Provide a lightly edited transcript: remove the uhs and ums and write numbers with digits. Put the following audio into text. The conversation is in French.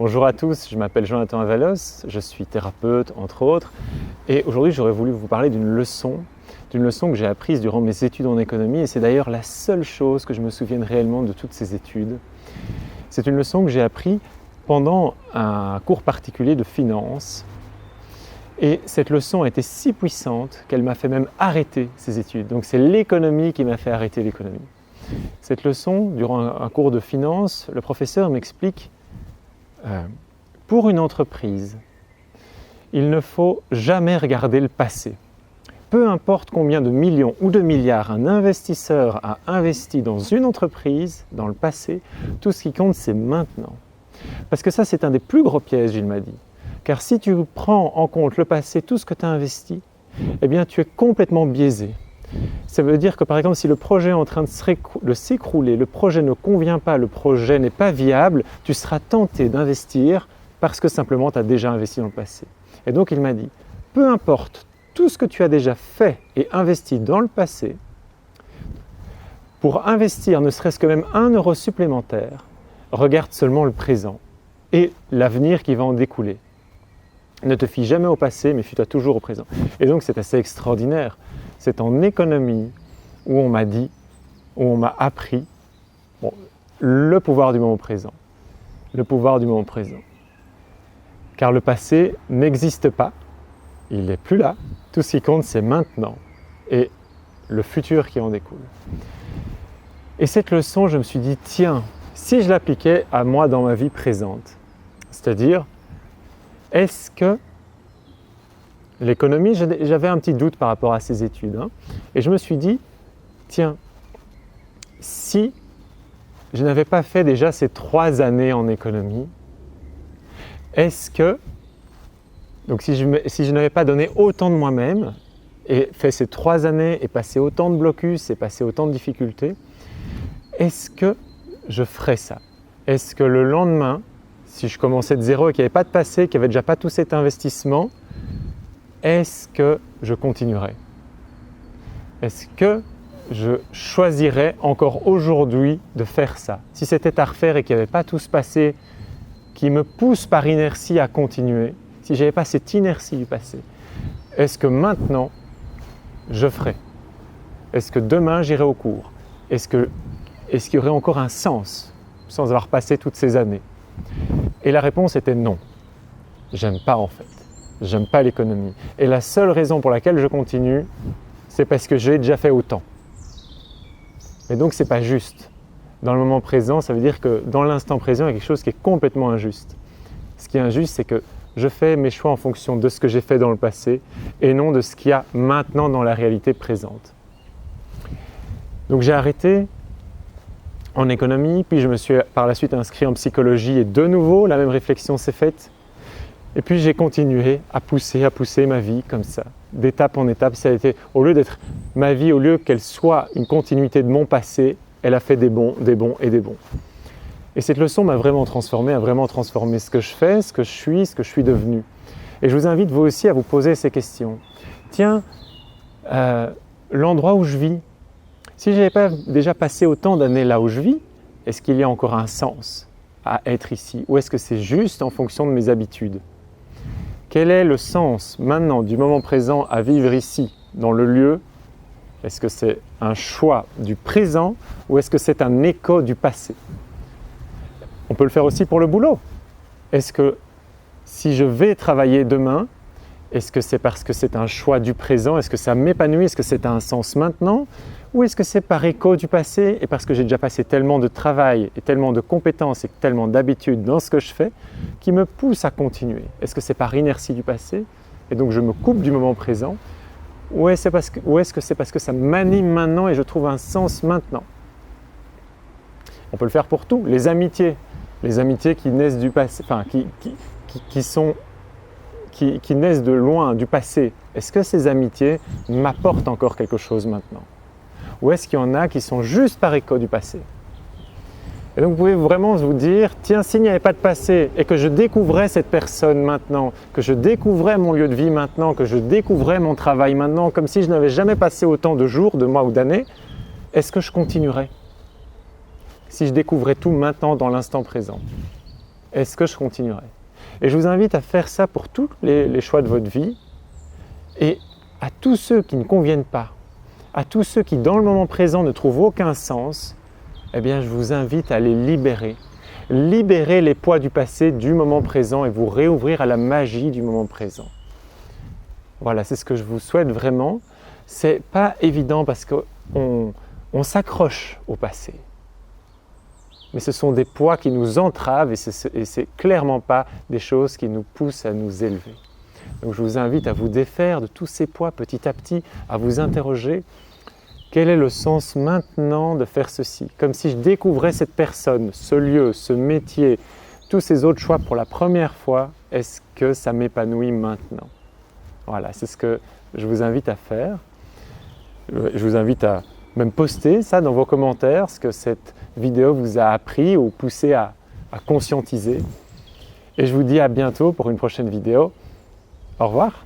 Bonjour à tous, je m'appelle Jonathan Avalos, je suis thérapeute entre autres et aujourd'hui j'aurais voulu vous parler d'une leçon que j'ai apprise durant mes études en économie et c'est d'ailleurs la seule chose que je me souvienne réellement de toutes ces études. C'est une leçon que j'ai apprise pendant un cours particulier de finance et cette leçon a été si puissante qu'elle m'a fait même arrêter ces études. Donc c'est l'économie qui m'a fait arrêter l'économie. Cette leçon, durant un cours de finance, le professeur m'explique pour une entreprise, il ne faut jamais regarder le passé. Peu importe combien de millions ou de milliards un investisseur a investi dans une entreprise, dans le passé, tout ce qui compte c'est maintenant. Parce que ça c'est un des plus gros pièges, il m'a dit. Car si tu prends en compte le passé, tout ce que tu as investi, eh bien tu es complètement biaisé. Ça veut dire que par exemple si le projet est en train de s'écrouler, le projet ne convient pas, le projet n'est pas viable, tu seras tenté d'investir parce que simplement tu as déjà investi dans le passé. Et donc il m'a dit, peu importe tout ce que tu as déjà fait et investi dans le passé, pour investir ne serait-ce que même 1 euro supplémentaire, regarde seulement le présent et l'avenir qui va en découler. Ne te fie jamais au passé, mais fie-toi toujours au présent. Et donc c'est assez extraordinaire. C'est en économie où on m'a dit, où on m'a appris le pouvoir du moment présent. Le pouvoir du moment présent. Car le passé n'existe pas, il n'est plus là. Tout ce qui compte, c'est maintenant et le futur qui en découle. Et cette leçon, je me suis dit, tiens, si je l'appliquais à moi dans ma vie présente, c'est-à-dire, est-ce que l'économie, j'avais un petit doute par rapport à ces études. Et je me suis dit, tiens, si je n'avais pas fait déjà ces 3 années en économie, est-ce que, donc si je n'avais pas donné autant de moi-même, et fait ces 3 années, et passé autant de blocus, et passé autant de difficultés, est-ce que je ferais ça? Est-ce que le lendemain, si je commençais de zéro et qu'il n'y avait pas de passé, qu'il n'y avait déjà pas tout cet investissement, est-ce que je continuerai? Est-ce que je choisirais encore aujourd'hui de faire ça? Si c'était à refaire et qu'il n'y avait pas tout ce passé qui me pousse par inertie à continuer, si je n'avais pas cette inertie du passé, est-ce que maintenant je ferai? Est-ce que demain j'irai au cours? Est-ce qu'il y aurait encore un sens sans avoir passé toutes ces années? Et la réponse était non. J'aime pas en fait. J'aime pas l'économie. Et la seule raison pour laquelle je continue, c'est parce que j'ai déjà fait autant. Et donc c'est pas juste. Dans le moment présent, ça veut dire que dans l'instant présent, il y a quelque chose qui est complètement injuste. Ce qui est injuste, c'est que je fais mes choix en fonction de ce que j'ai fait dans le passé et non de ce qu'il y a maintenant dans la réalité présente. Donc j'ai arrêté en économie, puis je me suis par la suite inscrit en psychologie et de nouveau, la même réflexion s'est faite. Et puis j'ai continué à pousser ma vie comme ça, d'étape en étape. Ça a été, au lieu d'être ma vie, au lieu qu'elle soit une continuité de mon passé, elle a fait des bons et des bons. Et cette leçon m'a vraiment transformé, a vraiment transformé ce que je fais, ce que je suis devenu. Et je vous invite vous aussi à vous poser ces questions. Tiens, l'endroit où je vis, si je n'avais pas déjà passé autant d'années là où je vis, est-ce qu'il y a encore un sens à être ici? Ou est-ce que c'est juste en fonction de mes habitudes? Quel est le sens maintenant du moment présent à vivre ici, dans le lieu? Est-ce que c'est un choix du présent ou est-ce que c'est un écho du passé? On peut le faire aussi pour le boulot. Est-ce que si je vais travailler demain, est-ce que c'est parce que c'est un choix du présent? Est-ce que ça m'épanouit? Est-ce que c'est un sens maintenant? Ou est-ce que c'est par écho du passé et parce que j'ai déjà passé tellement de travail et tellement de compétences et tellement d'habitudes dans ce que je fais qui me pousse à continuer? Est-ce que c'est par inertie du passé et donc je me coupe du moment présent? Ou est-ce que c'est parce que ça m'anime maintenant et je trouve un sens maintenant? On peut le faire pour tout. Les amitiés qui naissent du passé, enfin qui naissent de loin, du passé, est-ce que ces amitiés m'apportent encore quelque chose maintenant? Ou est-ce qu'il y en a qui sont juste par écho du passé? Et donc vous pouvez vraiment vous dire, tiens, s'il n'y avait pas de passé et que je découvrais cette personne maintenant, que je découvrais mon lieu de vie maintenant, que je découvrais mon travail maintenant, comme si je n'avais jamais passé autant de jours, de mois ou d'années, est-ce que je continuerais? Si je découvrais tout maintenant dans l'instant présent? est-ce que je continuerai? Et je vous invite à faire ça pour tous les choix de votre vie et à tous ceux qui ne conviennent pas, à tous ceux qui dans le moment présent ne trouvent aucun sens, eh bien je vous invite à les libérer. Libérer les poids du passé du moment présent et vous réouvrir à la magie du moment présent. Voilà, c'est ce que je vous souhaite vraiment. C'est pas évident parce qu'on s'accroche au passé. Mais ce sont des poids qui nous entravent et c'est clairement pas des choses qui nous poussent à nous élever. Donc je vous invite à vous défaire de tous ces poids petit à petit, à vous interroger quel est le sens maintenant de faire ceci? Comme si je découvrais cette personne, ce lieu, ce métier, tous ces autres choix pour la première fois, est-ce que ça m'épanouit maintenant? Voilà, c'est ce que je vous invite à faire. Je vous invite à même poster ça dans vos commentaires, ce que cette vidéo vous a appris ou poussé à conscientiser. Et je vous dis à bientôt pour une prochaine vidéo. Au revoir.